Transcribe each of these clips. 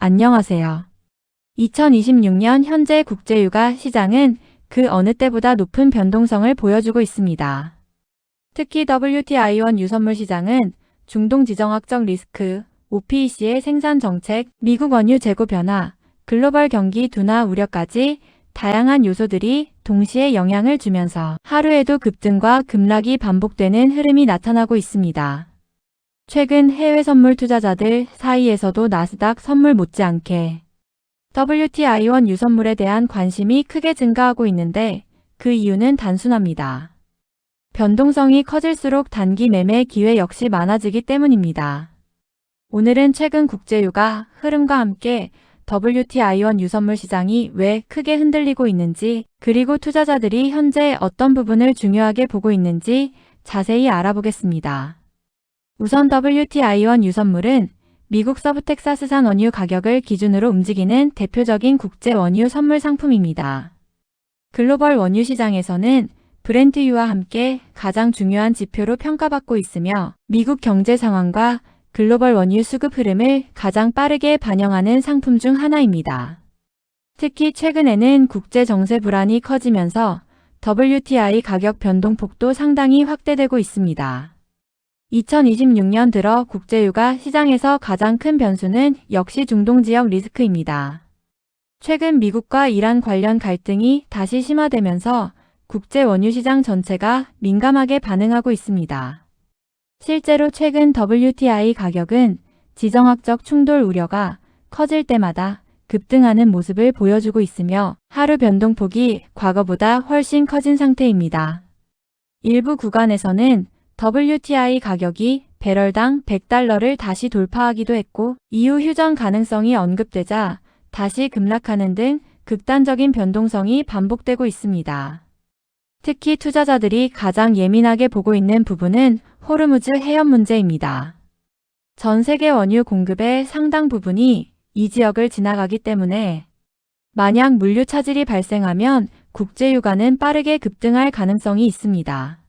안녕하세요. 2026년 현재 국제유가 시장은 그 어느 때보다 높은 변동성을 보여주고 있습니다. 특히 WTI 원유 선물 시장은 중동 지정학적 리스크, OPEC의 생산 정책, 미국 원유 재고 변화, 글로벌 경기 둔화 우려까지 다양한 요소들이 동시에 영향을 주면서 하루에도 급등과 급락이 반복되는 흐름이 나타나고 있습니다. 최근 해외 선물 투자자들 사이에서도 나스닥 선물 못지않게 WTI 원유 선물에 대한 관심이 크게 증가하고 있는데 그 이유는 단순합니다. 변동성이 커질수록 단기 매매 기회 역시 많아지기 때문입니다. 오늘은 최근 국제유가 흐름과 함께 WTI 원유 선물 시장이 왜 크게 흔들리고 있는지, 그리고 투자자들이 현재 어떤 부분을 중요하게 보고 있는지 자세히 알아보겠습니다. 우선 WTI 원유 선물은 미국 서부 텍사스산 원유 가격을 기준으로 움직이는 대표적인 국제 원유 선물 상품입니다. 글로벌 원유 시장에서는 브렌트유와 함께 가장 중요한 지표로 평가받고 있으며 미국 경제 상황과 글로벌 원유 수급 흐름을 가장 빠르게 반영하는 상품 중 하나입니다. 특히 최근에는 국제 정세 불안이 커지면서 WTI 가격 변동폭도 상당히 확대되고 있습니다. 2026년 들어 국제유가 시장에서 가장 큰 변수는 역시 중동 지역 리스크입니다. 최근 미국과 이란 관련 갈등이 다시 심화되면서 국제 원유 시장 전체가 민감하게 반응하고 있습니다. 실제로 최근 WTI 가격은 지정학적 충돌 우려가 커질 때마다 급등하는 모습을 보여주고 있으며 하루 변동폭이 과거보다 훨씬 커진 상태입니다. 일부 구간에서는 WTI 가격이 배럴당 100달러를 다시 돌파하기도 했고 이후 휴전 가능성이 언급되자 다시 급락하는 등 극단적인 변동성이 반복되고 있습니다. 특히 투자자들이 가장 예민하게 보고 있는 부분은 호르무즈 해협 문제입니다. 전 세계 원유 공급의 상당 부분이 이 지역을 지나가기 때문에 만약 물류 차질이 발생하면 국제유가는 빠르게 급등할 가능성이 있습니다.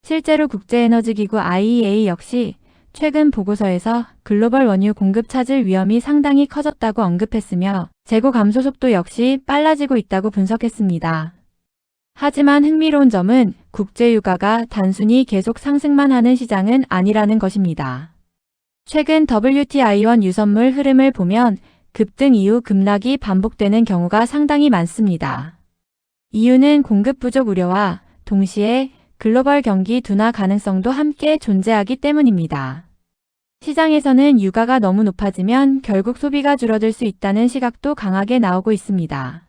실제로 국제에너지기구 IEA 역시 최근 보고서에서 글로벌 원유 공급 차질 위험이 상당히 커졌다고 언급했으며 재고 감소 속도 역시 빨라지고 있다고 분석했습니다. 하지만 흥미로운 점은 국제유가가 단순히 계속 상승만 하는 시장은 아니라는 것입니다. 최근 WTI 원유 선물 흐름을 보면 급등 이후 급락이 반복되는 경우가 상당히 많습니다. 이유는 공급 부족 우려와 동시에 글로벌 경기 둔화 가능성도 함께 존재하기 때문입니다. 시장에서는 유가가 너무 높아지면 결국 소비가 줄어들 수 있다는 시각도 강하게 나오고 있습니다.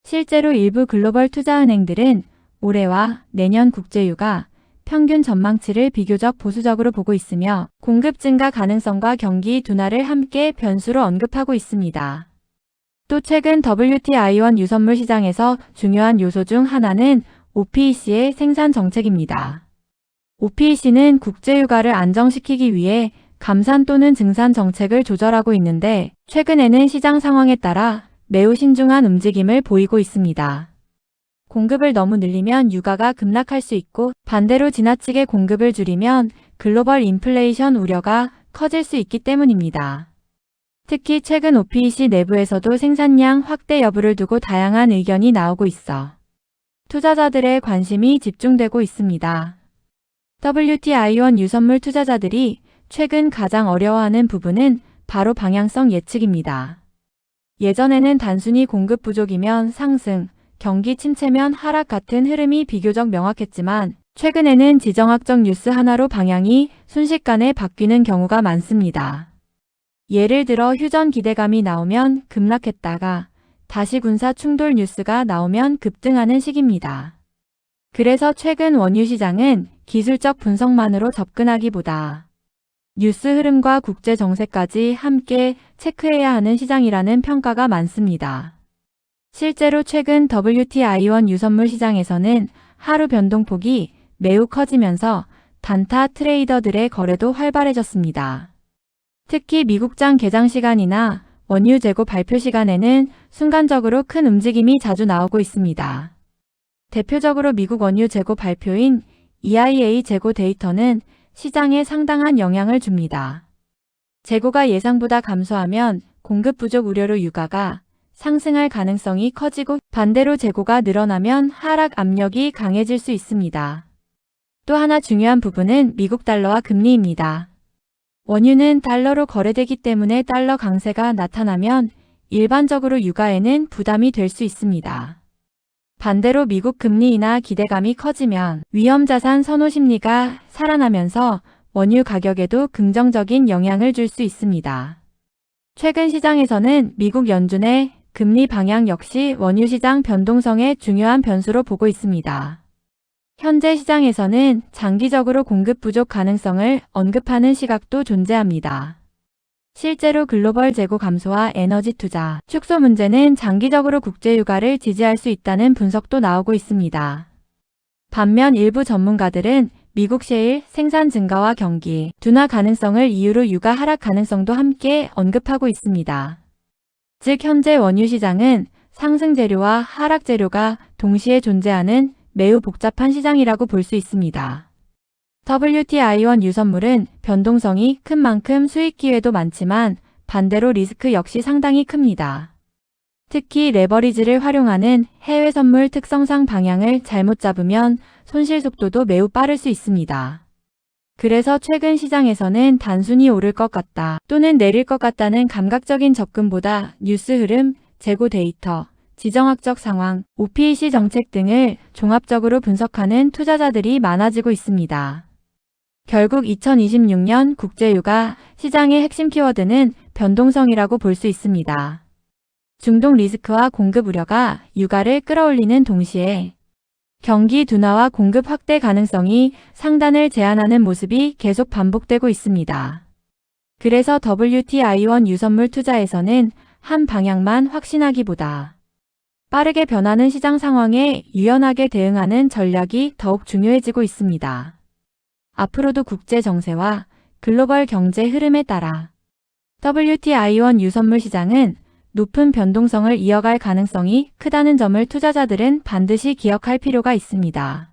실제로 일부 글로벌 투자은행들은 올해와 내년 국제유가 평균 전망치를 비교적 보수적으로 보고 있으며 공급 증가 가능성과 경기 둔화를 함께 변수로 언급하고 있습니다. 또 최근 WTI 원유 선물 시장에서 중요한 요소 중 하나는 OPEC의 생산 정책입니다. OPEC는 국제유가를 안정시키기 위해 감산 또는 증산 정책을 조절하고 있는데 최근에는 시장 상황에 따라 매우 신중한 움직임을 보이고 있습니다. 공급을 너무 늘리면 유가가 급락할 수 있고 반대로 지나치게 공급을 줄이면 글로벌 인플레이션 우려가 커질 수 있기 때문입니다. 특히 최근 OPEC 내부에서도 생산량 확대 여부를 두고 다양한 의견이 나오고 있어 투자자들의 관심이 집중되고 있습니다. WTI 원유 선물 투자자들이 최근 가장 어려워하는 부분은 바로 방향성 예측입니다. 예전에는 단순히 공급 부족이면 상승, 경기 침체면 하락 같은 흐름이 비교적 명확했지만 최근에는 지정학적 뉴스 하나로 방향이 순식간에 바뀌는 경우가 많습니다. 예를 들어 휴전 기대감이 나오면 급락했다가 다시 군사 충돌 뉴스가 나오면 급등하는 시기입니다. 그래서 최근 원유 시장은 기술적 분석만으로 접근하기보다 뉴스 흐름과 국제 정세까지 함께 체크해야 하는 시장이라는 평가가 많습니다. 실제로 최근 WTI 원유 선물 시장에서는 하루 변동폭이 매우 커지면서 단타 트레이더들의 거래도 활발해졌습니다. 특히 미국장 개장 시간이나 원유 재고 발표 시간에는 순간적으로 큰 움직임이 자주 나오고 있습니다. 대표적으로 미국 원유 재고 발표인 EIA 재고 데이터는 시장에 상당한 영향을 줍니다. 재고가 예상보다 감소하면 공급 부족 우려로 유가가 상승할 가능성이 커지고 반대로 재고가 늘어나면 하락 압력이 강해질 수 있습니다. 또 하나 중요한 부분은 미국 달러와 금리입니다. 원유는 달러로 거래되기 때문에 달러 강세가 나타나면 일반적으로 유가에는 부담이 될 수 있습니다. 반대로 미국 금리 인하 기대감이 커지면 위험자산 선호 심리가 살아나면서 원유 가격에도 긍정적인 영향을 줄 수 있습니다. 최근 시장에서는 미국 연준의 금리 방향 역시 원유 시장 변동성의 중요한 변수로 보고 있습니다. 현재 시장에서는 장기적으로 공급 부족 가능성을 언급하는 시각도 존재합니다. 실제로 글로벌 재고 감소와 에너지 투자 축소 문제는 장기적으로 국제유가를 지지할 수 있다는 분석도 나오고 있습니다. 반면 일부 전문가들은 미국 셰일 생산 증가와 경기 둔화 가능성을 이유로 유가 하락 가능성도 함께 언급하고 있습니다. 즉 현재 원유 시장은 상승 재료와 하락 재료가 동시에 존재하는 매우 복잡한 시장이라고 볼 수 있습니다. WTI-원 유선물은 변동성이 큰 만큼 수익 기회도 많지만 반대로 리스크 역시 상당히 큽니다. 특히 레버리지를 활용하는 해외 선물 특성상 방향을 잘못 잡으면 손실 속도도 매우 빠를 수 있습니다. 그래서 최근 시장에서는 단순히 오를 것 같다 또는 내릴 것 같다는 감각적인 접근보다 뉴스 흐름, 재고 데이터, 지정학적 상황, OPEC 정책 등을 종합적으로 분석하는 투자자들이 많아지고 있습니다. 결국 2026년 국제유가 시장의 핵심 키워드는 변동성이라고 볼 수 있습니다. 중동 리스크와 공급 우려가 유가를 끌어올리는 동시에 경기 둔화와 공급 확대 가능성이 상단을 제한하는 모습이 계속 반복되고 있습니다. 그래서 WTI-원 유선물 투자에서는 한 방향만 확신하기보다 빠르게 변하는 시장 상황에 유연하게 대응하는 전략이 더욱 중요해지고 있습니다. 앞으로도 국제 정세와 글로벌 경제 흐름에 따라 WTI-원 유선물 시장은 높은 변동성을 이어갈 가능성이 크다는 점을 투자자들은 반드시 기억할 필요가 있습니다.